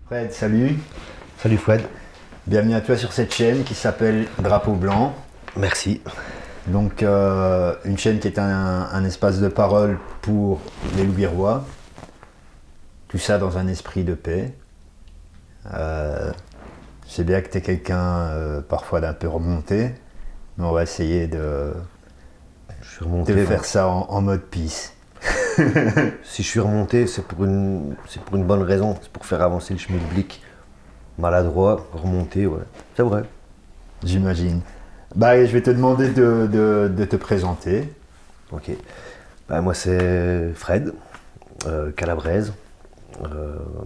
Fred, salut. Salut Fred. Bienvenue à toi sur cette chaîne qui s'appelle Drapeau Blanc. Merci. Donc une chaîne qui est un espace de parole pour les Louviérois. Tout ça dans un esprit de paix. Je sais bien que tu es quelqu'un parfois d'un peu remonté, mais on va essayer de faire ça en mode peace. Si je suis remonté, c'est pour une bonne raison. C'est pour faire avancer le schmilblick. Maladroit, remonté, ouais. C'est vrai. J'imagine. Bah, je vais te demander de te présenter. Ok. Bah, moi, c'est Fred, Calabraise,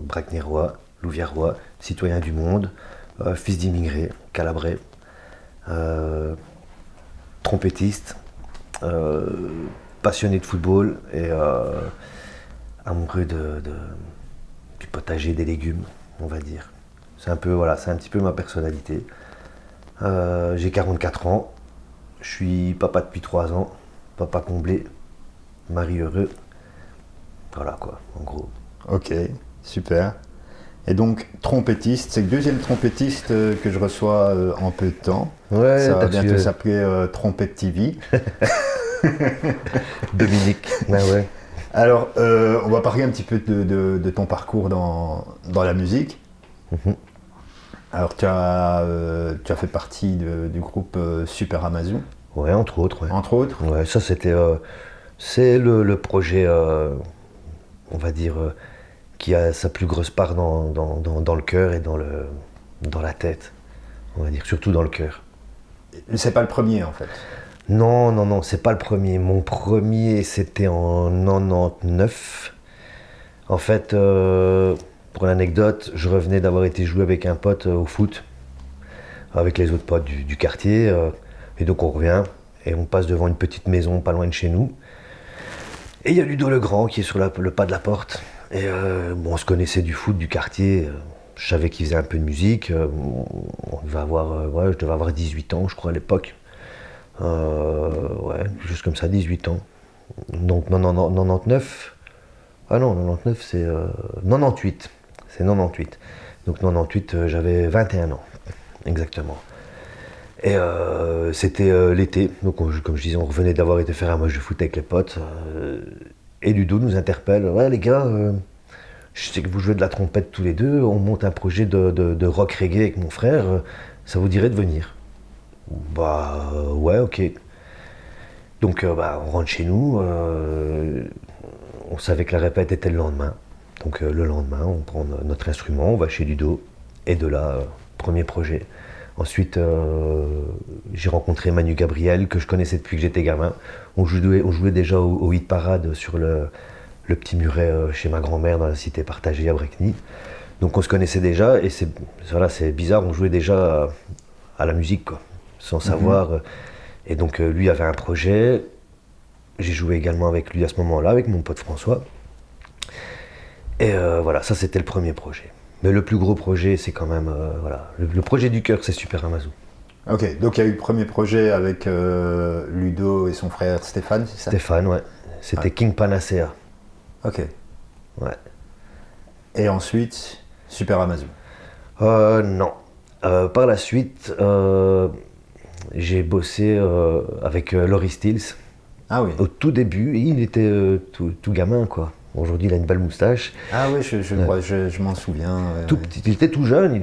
Bracnérois, Louviérois, citoyen du monde, fils d'immigrés, calabrais, trompettiste, passionné de football et amoureux du potager, des légumes, on va dire. C'est un petit peu ma personnalité. J'ai 44 ans, je suis papa depuis 3 ans, papa comblé, mari heureux. Voilà quoi, en gros. Ok, super. Et donc, trompettiste, c'est le deuxième trompettiste que je reçois en peu de temps. Ouais, ça va bientôt s'appeler Trompette TV. Dominique, ouais. Alors, on va parler un petit peu de ton parcours dans la musique. Mm-hmm. Alors, tu as fait partie du groupe Super Amazon. Ouais, entre autres. Ouais. Entre autres. Ouais, ça c'était, c'est le projet, on va dire, qui a sa plus grosse part dans le cœur et dans la tête, on va dire, surtout dans le cœur. C'est pas le premier en fait. Non, c'est pas le premier. Mon premier, c'était en 99. En fait, pour l'anecdote, je revenais d'avoir été jouer avec un pote au foot, avec les autres potes du quartier. Et donc on revient, et on passe devant une petite maison pas loin de chez nous. Et il y a Ludo Legrand qui est sur le pas de la porte. Et on se connaissait du foot du quartier. Je savais qu'il faisait un peu de musique. Je devais avoir 18 ans, je crois, à l'époque. Ouais, juste comme ça, 18 ans. Donc 99. Ah non, 99 c'est 98. C'est 98. Donc 98, j'avais 21 ans, exactement. Et c'était l'été. Donc comme je disais, on revenait d'avoir été faire un match de foot avec les potes. Et Ludo nous interpelle. Ouais les gars, je sais que vous jouez de la trompette tous les deux. On monte un projet de rock reggae avec mon frère. Ça vous dirait de venir? Bah ouais, ok. Donc on rentre chez nous, on savait que la répète était le lendemain. Donc le lendemain, on prend notre instrument, on va chez Ludo, et de là, premier projet. Ensuite, j'ai rencontré Manu Gabriel, que je connaissais depuis que j'étais gamin. On jouait déjà au hit parade sur le petit muret chez ma grand-mère dans la cité partagée à Brecny. Donc on se connaissait déjà, et c'est bizarre, on jouait déjà à la musique, quoi, sans savoir. Et donc lui avait un projet, j'ai joué également avec lui à ce moment-là, avec mon pote François. Et voilà, ça c'était le premier projet. Mais le plus gros projet, c'est quand même, le projet du cœur, c'est Super Amazon. Ok, donc il y a eu le premier projet avec Ludo et son frère Stéphane, c'est ça? Stéphane, ouais. C'était King Panacea. Ok. Ouais. Et ensuite, Super Amazon. Non. Par la suite, j'ai bossé avec Laurie Stills. Ah oui. Au tout début, il était tout gamin, quoi. Aujourd'hui, il a une belle moustache. Ah oui, je m'en souviens. Tout petit, il était tout jeune, il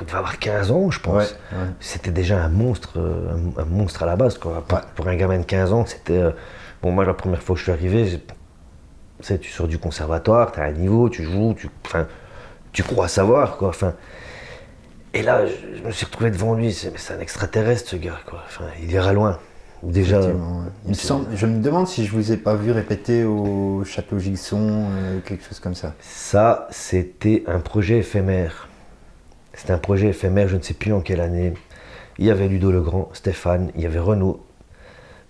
devait avoir 15 ans, je pense. Ouais. C'était déjà un monstre à la base, quoi. Pour un gamin de 15 ans, c'était... Bon, moi, la première fois que je suis arrivé, tu sors du conservatoire, tu as un niveau, tu joues, tu crois savoir, quoi. Et là, je me suis retrouvé devant lui, c'est un extraterrestre, ce gars, quoi. Il ira loin. Déjà, je me demande si je vous ai pas vu répéter au Château Gilson, quelque chose comme ça. Ça, c'était un projet éphémère. C'était un projet éphémère, je ne sais plus en quelle année. Il y avait Ludo Legrand, Stéphane, il y avait Renaud,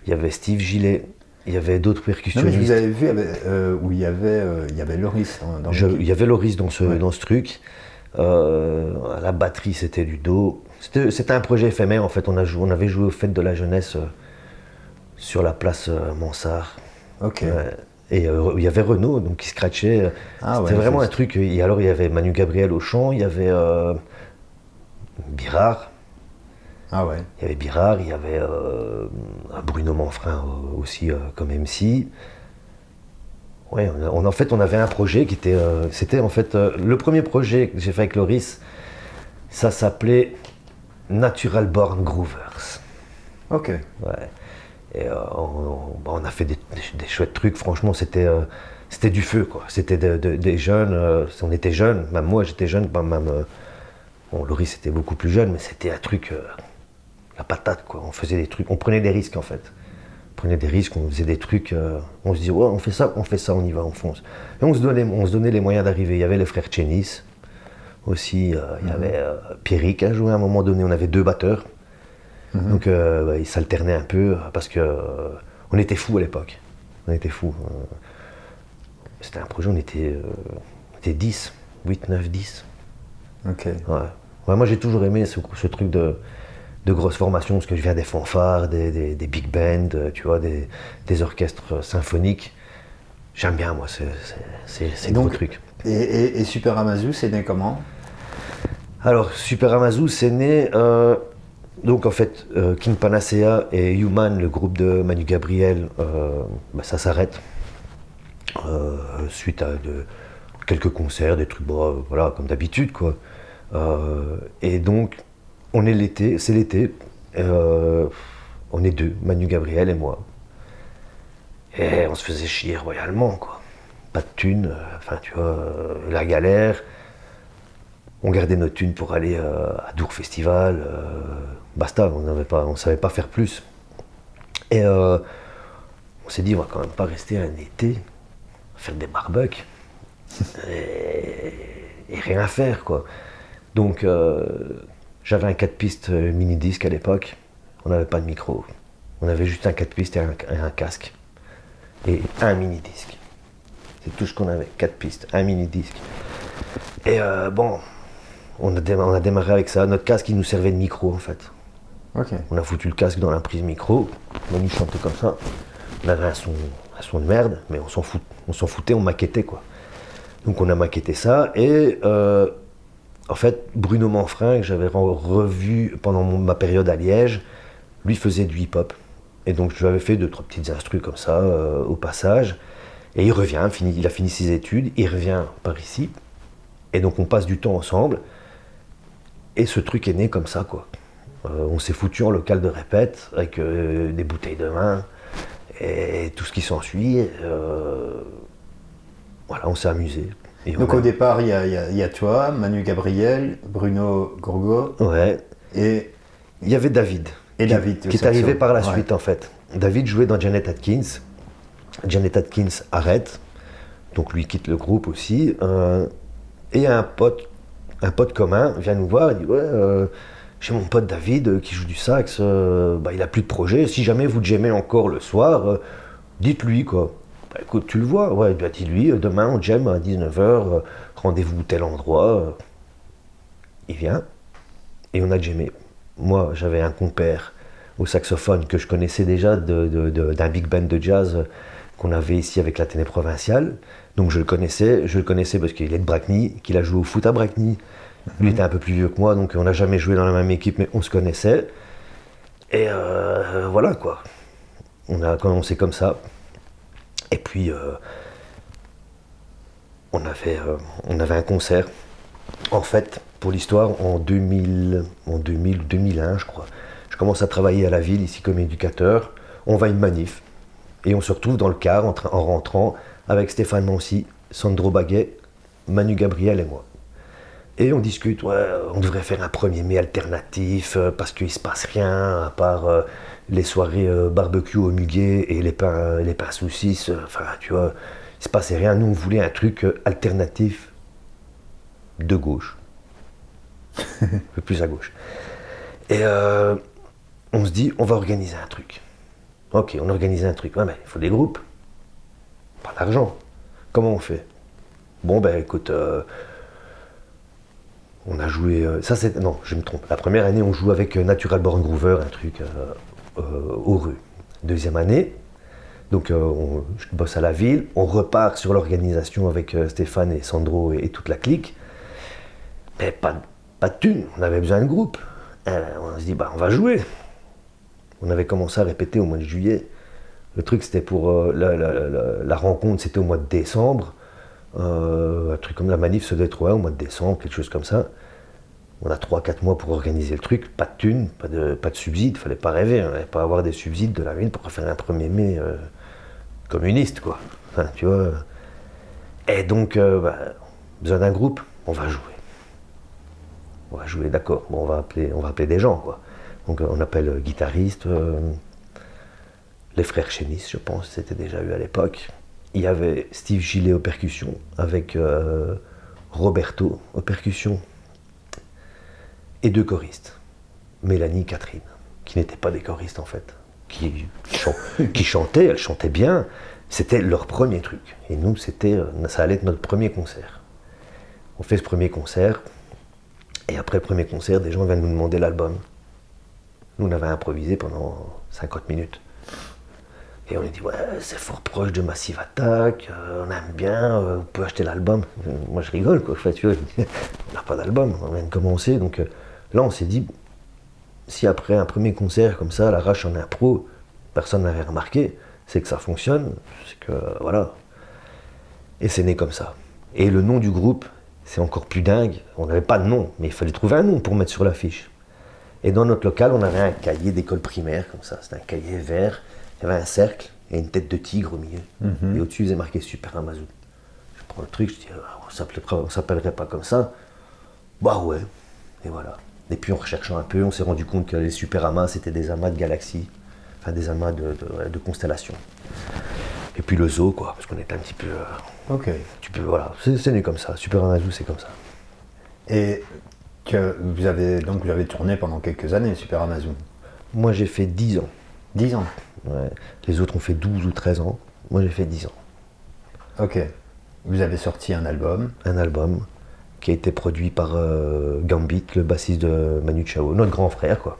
il y avait Steve Gillet, il y avait d'autres percussionnistes. Non, mais je vous avais vu où il y avait Loris dans il y avait Loris dans ce truc. La batterie, c'était Ludo. C'était un projet éphémère, en fait. On avait joué aux Fêtes de la Jeunesse sur la place Mansart. Ok. Et il y avait Renaud donc, qui scratchait. Ah C'était ouais, vraiment un juste. truc. Et alors il y avait Manu Gabriel au chant, il y avait Birard. Ah ouais. Il y avait Birard, il y avait Bruno Manfrin aussi comme MC. Ouais, en fait, on avait un projet qui était. C'était en fait le premier projet que j'ai fait avec Loris. Ça s'appelait Natural Born Groovers. Ok. Ouais. Et on a fait des chouettes trucs. Franchement, c'était du feu, quoi. C'était des jeunes. On était jeunes. Même moi, j'étais jeune. Bon, Loris était beaucoup plus jeune, mais c'était un truc. La patate, quoi. On faisait des trucs. On prenait des risques, en fait. On prenait des risques, on faisait des trucs. On se disait, ouais, on fait ça, on y va, on fonce. Et on se donnait les moyens d'arriver. Il y avait les frères Chenis aussi. Il y avait Pierrick qui a joué à un moment donné. On avait 2 batteurs. Donc ils s'alternaient un peu parce que on était fous à l'époque. On était fous. C'était un projet, on était 10, 8, 9, 10. Ok. Ouais. Ouais, moi j'ai toujours aimé ce truc de grosses formations parce que je viens des fanfares, des big bands, tu vois, des orchestres symphoniques. J'aime bien moi ces gros trucs. Et Super Amazou, c'est né comment? Alors Super Amazou c'est né donc en fait King Panacea et Human, le groupe de Manu Gabriel, ça s'arrête suite à quelques concerts, des trucs voilà comme d'habitude quoi. Et donc on est l'été, c'est l'été, on est 2, Manu Gabriel et moi. Et on se faisait chier royalement quoi. Pas de thunes, enfin tu vois, la galère. On gardait nos thunes pour aller à Dour Festival, basta, on savait pas faire plus. Et on s'est dit, on va quand même pas rester un été, faire des barbecues et rien faire quoi. Donc j'avais un 4 pistes mini-disque à l'époque, on n'avait pas de micro, on avait juste un 4 pistes et un casque et un mini-disque. C'est tout ce qu'on avait, 4 pistes, un mini-disque. Et bon, on a démarré avec ça. Notre casque, il nous servait de micro, en fait. Ok. On a foutu le casque dans la prise micro. Manu chantait comme ça. On avait un son de merde, mais on s'en foutait, on maquettait, quoi. Donc on a maquetté ça. Et en fait, Bruno Manfrin, que j'avais revu pendant ma période à Liège, lui faisait du hip-hop. Et donc je lui avais fait 2-3 petites instrus comme ça, au passage. Et il revient, il a fini ses études, il revient par ici. Et donc on passe du temps ensemble. Et ce truc est né comme ça, quoi. On s'est foutu en local de répète, avec des bouteilles de vin, et tout ce qui s'ensuit. Voilà, on s'est amusé. Et Donc au départ, il y a toi, Manu Gabriel, Bruno Gourgo Ouais. et Il y avait David. David. Qui est arrivé par la suite, en fait. David jouait dans Janet Atkins. Janet Atkins arrête. Donc lui quitte le groupe aussi. Et un pote commun vient nous voir et dit ouais, j'ai mon pote David qui joue du sax, il a plus de projet, si jamais vous jammez encore le soir, dites-lui quoi. Bah, écoute, tu le vois, ouais, dis-lui, demain on jamme à 19h, rendez-vous tel endroit. Il vient et on a jammé. Moi j'avais un compère au saxophone que je connaissais déjà d'un big band de jazz qu'on avait ici avec l'Athénée provinciale. Donc je le connaissais parce qu'il est de Bracny, qu'il a joué au foot à Bracny. Lui était un peu plus vieux que moi, donc on n'a jamais joué dans la même équipe, mais on se connaissait. Et voilà quoi. On a commencé comme ça. Et puis on avait un concert. En fait, pour l'histoire, en 2000 ou 2001, je crois, je commence à travailler à la ville ici comme éducateur. On va à une manif. Et on se retrouve dans le car en rentrant avec Stéphane Mancy, Sandro Baguet, Manu Gabriel et moi. Et on discute, ouais, on devrait faire un 1er mai alternatif parce qu'il ne se passe rien à part les soirées barbecue au muguet et les pains saucisses. Enfin, tu vois, il ne se passait rien. Nous, on voulait un truc alternatif de gauche. Un peu plus à gauche. Et on se dit, on va organiser un truc. Ok, on organise un truc. Ouais, mais il faut des groupes. Pas d'argent. Comment on fait? Bon, ben écoute, on a joué. Non, je me trompe. La première année, on joue avec Natural Born Groover, un truc aux rues. Deuxième année, Donc je bosse à la ville, on repart sur l'organisation avec Stéphane et Sandro et toute la clique. Mais pas de thunes, on avait besoin de groupe. On se dit, bah, on va jouer. On avait commencé à répéter au mois de juillet. Le truc, c'était pour la rencontre, c'était au mois de décembre. Un truc comme la manif se devait être au mois de décembre, quelque chose comme ça. On a 3-4 mois pour organiser le truc, pas de thunes, pas de subsides, fallait pas rêver, on n'allait pas avoir des subsides de la ville pour faire un 1er mai communiste, quoi. Enfin, tu vois. Et donc, besoin d'un groupe, on va jouer. On va jouer, d'accord. Bon, on va appeler des gens, quoi. Donc, on appelle guitariste, les frères Chénis, je pense, c'était déjà eu à l'époque. Il y avait Steve Gillet aux percussions, avec Roberto aux percussions, et 2 choristes, Mélanie, Catherine, qui n'étaient pas des choristes en fait, qui chantaient, elles chantaient bien, c'était leur premier truc. Et nous, ça allait être notre premier concert. On fait ce premier concert, et après le premier concert, des gens viennent nous demander l'album. Nous, on avait improvisé pendant 50 minutes. Et on lui dit, ouais, c'est fort proche de Massive Attack, on aime bien, vous pouvez acheter l'album. Moi, je rigole, quoi. Enfin, tu vois, on n'a pas d'album, on vient de commencer, donc là, on s'est dit, si après un premier concert comme ça, à l'arrache en impro, personne n'avait remarqué, c'est que ça fonctionne, c'est que, voilà. Et c'est né comme ça. Et le nom du groupe, c'est encore plus dingue, on n'avait pas de nom, mais il fallait trouver un nom pour mettre sur l'affiche. Et dans notre local, on avait un cahier d'école primaire, comme ça, c'était un cahier vert, il y avait un cercle et une tête de tigre au milieu. Et au-dessus, il faisait marqué Super Amazou. Je prends le truc, je dis, on s'appellerait pas comme ça. Bah ouais, et voilà. Et puis en recherchant un peu, on s'est rendu compte que les super amas, c'était des amas de galaxies, enfin des amas de constellations. Et puis le zoo, quoi, parce qu'on était un petit peu... Ok. Voilà, c'est né comme ça, Super Amazou, c'est comme ça. Et vous avez tourné pendant quelques années, Super Amazon. Moi, j'ai fait 10 ans. 10 ans. Ouais. Les autres ont fait 12 ou 13 ans. Moi, j'ai fait 10 ans. Ok. Vous avez sorti un album. Un album qui a été produit par Gambit, le bassiste de Manu Chao, notre grand frère, quoi.